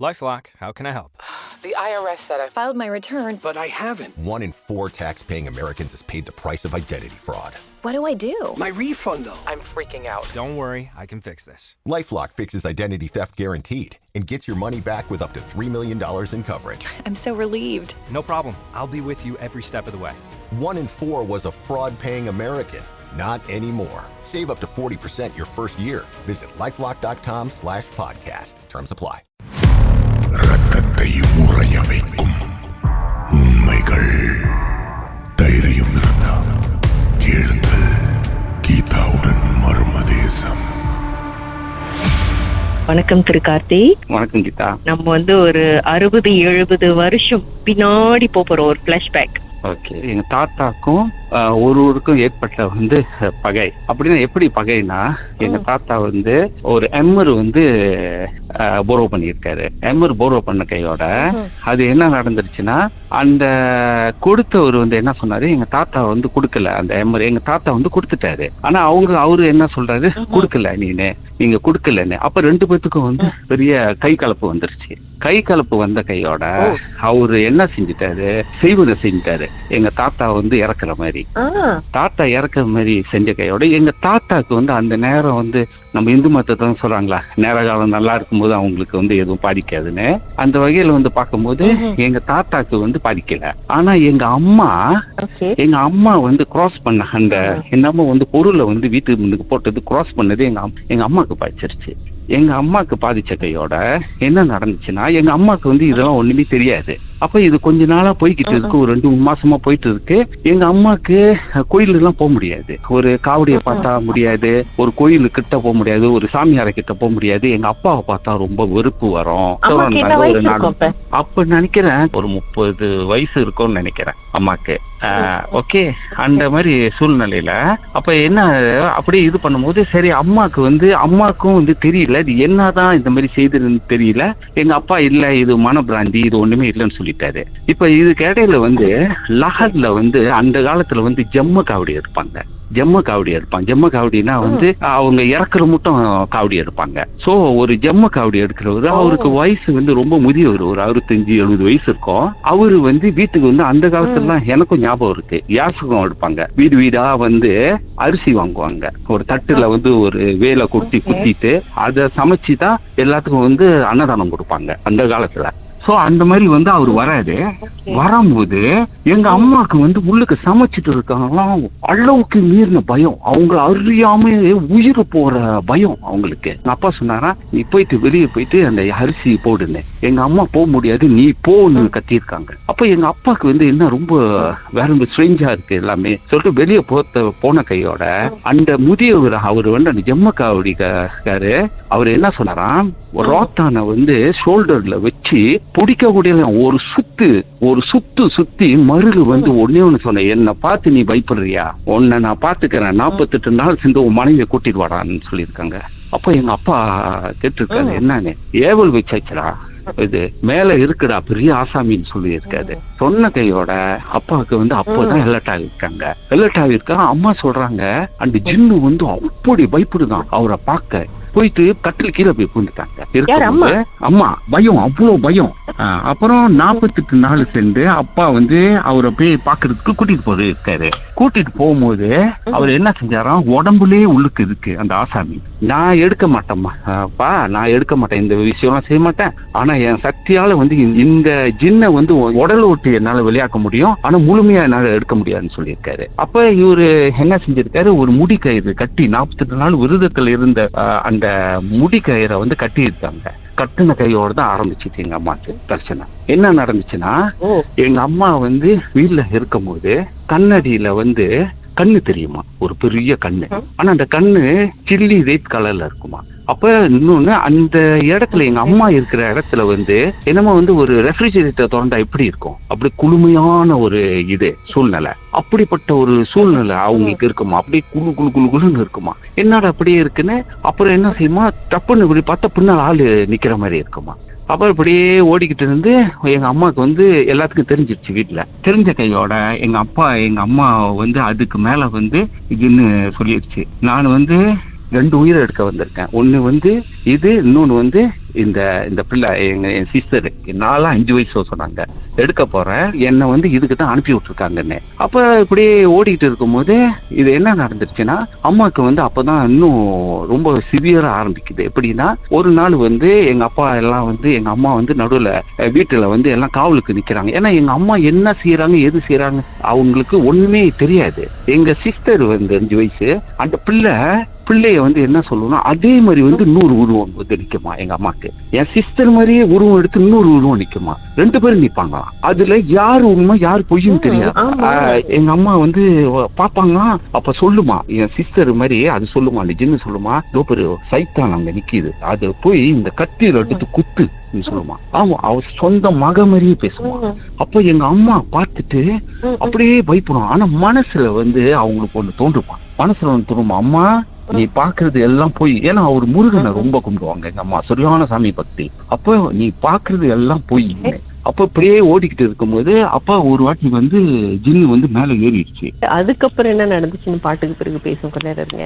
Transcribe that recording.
LifeLock, how can I help? The IRS said I filed my return, but I haven't. 1 in 4 tax-paying Americans has paid the price of identity fraud. what do I do? My refund, though. I'm freaking out. Don't worry, I can fix this. LifeLock fixes identity theft guaranteed and gets your money back with up to $3 million in coverage. I'm so relieved. No problem. I'll be with you every step of the way. 1 in 4 was a fraud-paying American. Not anymore. Save up to 40% your first year. Visit LifeLock.com/podcast. Terms apply. ரத்தத்தை உறைய வைக்கும் உண்மைகள். தைரியம் இருந்தா கேளுங்கள். கீதாவுடன் மர்மதேசம். வணக்கம் திரு கார்த்தி. வணக்கம் கீதா. நம்ம ஒரு 60-70 வருஷம் பின்னாடி போறோம். ஒரு பிளாஷ்பேக். ஓகே, எங்க தாத்தாக்கும் ஒருவருக்கும் ஏற்பட்ட பகை. அப்படின்னா எப்படி பகைனா, எங்க தாத்தா ஒரு எம்மர் போரோ பண்ணியிருக்காரு. எம்மர் போரோ பண்ண கையோட அது என்ன நடந்துருச்சுன்னா, அந்த கொடுத்தவர் என்ன சொன்னாரு, எங்க தாத்தா கொடுக்கல அந்த எம்மர். எங்க தாத்தா கொடுத்துட்டாரு. ஆனா அவரு என்ன சொல்றாரு, கொடுக்கல நீங்க கொடுக்கலன்னு. அப்ப 2 பேத்துக்கும் பெரிய கை கலப்பு வந்துருச்சு. கை கலப்பு வந்த கையோட அவரு என்ன செஞ்சுட்டாரு, செய்வதை செஞ்சுட்டாரு. எங்க தாத்தா இறக்குற மாதிரி, தாத்தா இறக்குற மாதிரி செஞ்ச கையோட எங்க தாத்தாக்கு அந்த நேரம் நம்ம இந்து மதத்தை சொல்றாங்களா, நேர காலம் நல்லா இருக்கும்போது அவங்களுக்கு எதுவும் பாதிக்காதுன்னு. அந்த வகையில பார்க்கும்போது எங்க தாத்தாக்கு பாதிக்கல. ஆனா எங்க அம்மா கிராஸ் பண்ண அந்த என்னமோ பொருளை வீட்டுக்கு முன்னுக்கு போட்டது கிராஸ் பண்ணது எங்க அம்மாக்கு பாதிச்சிருச்சு. எங்க அம்மாக்கு பாதிச்ச கையோட என்ன நடந்துச்சுன்னா, எங்க அம்மாக்கு இதெல்லாம் ஒண்ணுமே தெரியாது. அப்ப இது கொஞ்ச நாளா போய்கிட்டு இருக்கு, ஒரு 2-3 மாசமா போயிட்டு இருக்கு. எங்க அம்மாக்கு கோயிலுக்கு எல்லாம் போக முடியாது, ஒரு காவடியை பார்த்தா முடியாது, ஒரு கோயிலு கிட்ட போக முடியாது, ஒரு சாமியாரை கிட்ட போக முடியாது. எங்க அப்பாவை பார்த்தா ரொம்ப வெறுப்பு வரும். அப்ப நினைக்கிறேன் ஒரு 30 வயசு இருக்கும்னு நினைக்கிறேன் அம்மாக்கு. ஓகே, அந்த மாதிரி சூழ்நிலையில அப்ப என்ன அப்படியே இது பண்ணும்போது, சரி அம்மாக்கும் தெரியல இது என்னதான் இந்த மாதிரி செய்ததுன்னு தெரியல. எங்க அப்பா இல்ல இது மனப்பிராந்தி, இது ஒண்ணுமே இல்லைன்னு சொல்லிட்டாரு. இப்ப இதுக்கு இடையில லாஹர்ல அந்த காலத்துல ஜம்ம காவடி எடுப்பாங்க. ஜம்ம காவடினா அவங்க இறக்குற மட்டும் காவடி எடுப்பாங்க. சோ ஒரு ஜம்ம காவடி எடுக்கிறவரு, அவருக்கு வயசு ரொம்ப முதியவர், ஒரு 65-70 வயசு இருக்கும். அவரு வீட்டுக்கு அந்த காலத்துல எனக்கும் ஞாபகம் இருக்கு, யாசகம் எடுப்பாங்க. வீடு வீடா அரிசி வாங்குவாங்க. ஒரு தட்டுல ஒரு வேலை குத்திட்டு அதை சமைச்சுதான் எல்லாத்துக்கும் அன்னதானம் கொடுப்பாங்க அந்த காலத்துல. சோ அந்த மாதிரி அவர் வராது. வரும்போது எங்க அம்மாக்கு உள்ளுக்கு சமைச்சிட்டு இருக்காங்க, அளவுக்கு மீறின பயம், அவங்க அறியாம உயிர் போற பயம் அவங்களுக்கு. எங்க அப்பா சொன்னாரா, நீ போயிட்டு வெளியே போயிட்டு அந்த அரிசி போடுன்னு. எங்க அம்மா போக முடியாது, நீ போன்னு கத்திருக்காங்க. அப்ப எங்க அப்பாக்கு என்ன ரொம்ப வேற ஸ்ட்ரேஞ்சா இருக்கு எல்லாமே சொல்லிட்டு வெளியே போன கையோட அந்த முதியவர் அவரு அந்த ஜம்ம காவடிக்காரு அவர் என்ன சொன்னாராம், ரோத்தான ஷோல்டர்ல வச்சு பிடிக்கக்கூடிய ஒரு சுத்தி மருகு ஒன்னே ஒண்ணு சொன்ன, என்ன பார்த்து நீ பயப்படுறியா, உன்னை நான் பாத்துக்கிறேன், 48 நாள் சென்று உன் மனைவியை கூட்டிட்டு வாடான்னு சொல்லியிருக்காங்க. அப்ப எங்க அப்பா கேட்டிருக்காரு, என்னன்னு ஏவல் வச்சாச்சுடா, இது மேல இருக்குடா பெரிய ஆசாமின்னு சொல்லி இருக்காரு. சொன்ன கையோட அப்பாவுக்கு அப்பதான் எல்லட் ஆகிருக்காங்க. அம்மா சொல்றாங்க, அந்த ஜின்னு அப்படி பயப்படுதான் அவரை பார்க்க. போயிட்டு கட்டில் கீழே போய் பூந்துட்டாங்க. அம்மா பயம், அவ்வளவு பயம். அப்புறம் 48 நாள் சென்று அப்பா அவரை போய் பாக்குறதுக்கு கூட்டிட்டு போயிருக்காரு. கூட்டிட்டு போகும்போது அவர் என்ன செஞ்சாராம், உடம்புலயே உள்ளுக்கு இருக்கு அந்த ஆசாமி. நான் எடுக்க மாட்டேம்மா அப்பா, நான் எடுக்க மாட்டேன், இந்த விஷயம்லாம் செய்ய மாட்டேன். ஆனா என் சக்தியால இந்த ஜின்னை உடல் ஓட்டு என்னால விளையாக்க முடியும், ஆனா முழுமையா என்னால எடுக்க முடியாதுன்னு சொல்லியிருக்காரு. அப்ப இவரு என்ன செஞ்சிருக்காரு, ஒரு முடி கயிறு கட்டி 48 நாள் விரதத்துல இருந்த அந்த முடி கயிறை கட்டி இருக்காங்க. கட்டின கையோட தான் ஆரம்பிச்சுச்சு எங்க அம்மாக்கு பிரச்சனை. என்ன நடந்துச்சுன்னா, எங்க அம்மா வீட்டுல இருக்கும் போது கண்ணடியில கண்ணு தெரியுமா, ஒரு பெரிய கண்ணு. ஆனா அந்த கண்ணு சில்லி ரெட் கலர்ல இருக்குமா. அப்ப இன்னொன்னு, அந்த இடத்துல எங்க அம்மா இருக்கிற இடத்துல என்னமோ ஒரு ரெஃப்ரிஜரேட்டர் திறந்தா எப்படி இருக்கும், அப்படி குளுமையான ஒரு சூழ்நிலை. அப்படிப்பட்ட ஒரு சூழ்நிலை அவங்களுக்கு இருக்குமா, அப்படியே குளுன்னு இருக்குமா. என்னடா அப்படியே இருக்குன்னு அப்புறம் என்ன செய்யுமா, டப்புன்னு இப்படி பார்த்தா பின்னால் ஆளு நிக்கிற மாதிரி இருக்குமா. அப்புறம் இப்படியே ஓடிக்கிட்டு இருந்து எங்க அம்மாவுக்கு எல்லாத்துக்கும் தெரிஞ்சிருச்சு. வீட்டுல தெரிஞ்ச கையோட எங்க அம்மா அதுக்கு மேல இதுன்னு சொல்லிடுச்சு. நான் 2 உயிரை எடுக்க வந்திருக்கேன். ஒண்ணு வந்து இது, இன்னொன்னு வந்து இந்த பிள்ளை என் சிஸ்டருக்கு 4-5 வயசு சொன்னாங்க எடுக்க போறேன், என்னை வந்து இதுக்கு தான் அனுப்பி விட்டுருக்காங்கன்னு. அப்ப இப்படியே ஓடிக்கிட்டு இருக்கும்போது இது என்ன நடந்துருச்சுன்னா, அம்மாவுக்கு வந்து அப்பதான் இன்னும் ரொம்ப சிவியரா ஆரம்பிக்குது. எப்படின்னா, ஒரு நாள் வந்து எங்க அப்பா எல்லாம் வந்து எங்க அம்மா வந்து நடுவுல வீட்டுல வந்து எல்லாம் காவலுக்கு நிக்கிறாங்க. ஏன்னா எங்க அம்மா என்ன செய்யறாங்க எது செய்யறாங்க அவங்களுக்கு ஒண்ணுமே தெரியாது. எங்க சிஸ்டர் வந்து 5 வயசு, அந்த பிள்ளைய வந்து என்ன சொல்லணும்னா, அதே மாதிரி வந்து 100 உருவம் வந்து நிக்குமா எங்க அம்மாக்கு. என் சிஸ்டர் மாதிரியே உருவம் எடுத்து 100 உருவம் நிக்குமா. 2 பேரும் நிப்பாங்களாம். அதுல யாரு உண்மை யாரு பொய்யும் தெரியாது. எங்க அம்மா வந்து பாப்பாங்க. அப்ப சொல்லுமா என் சிஸ்டர் மாதிரி, அது சொல்லுமா நிஜன்னு சொல்லுமா, ஒரு சைத்தான் அங்க நிக்குது, அது போய் இந்த கத்தியில எடுத்து குத்து சொல்லுமா. ஆமா, அவ சொந்த மக மாதிரியே பேசுமா. அப்ப எங்க அம்மா பார்த்துட்டு அப்படியே பயப்படும். ஆனா மனசுல வந்து அவங்களுக்கு ஒண்ணு தோன்றுமா, மனசுல ஒண்ணு தோணுமா, அம்மா நீ பாக்குறது எல்லாம் போய். ஏன்னா அவர் முருகனை ரொம்ப கும்பிடுவாங்க எங்க அம்மா, சரியான சாமி பக்தி. அப்ப நீ பாக்குறது எல்லாம் போய். அப்ப இப்படியே ஓடிக்கிட்டு இருக்கும்போது அப்பா ஒரு வாட்டி வந்து ஜின்னு வந்து மேல ஏறிடுச்சு. அதுக்கப்புறம் என்ன நடந்துச்சுன்னு பாட்டுக்கு பிறகு பேசும். கொஞ்ச நேரம் இருங்க.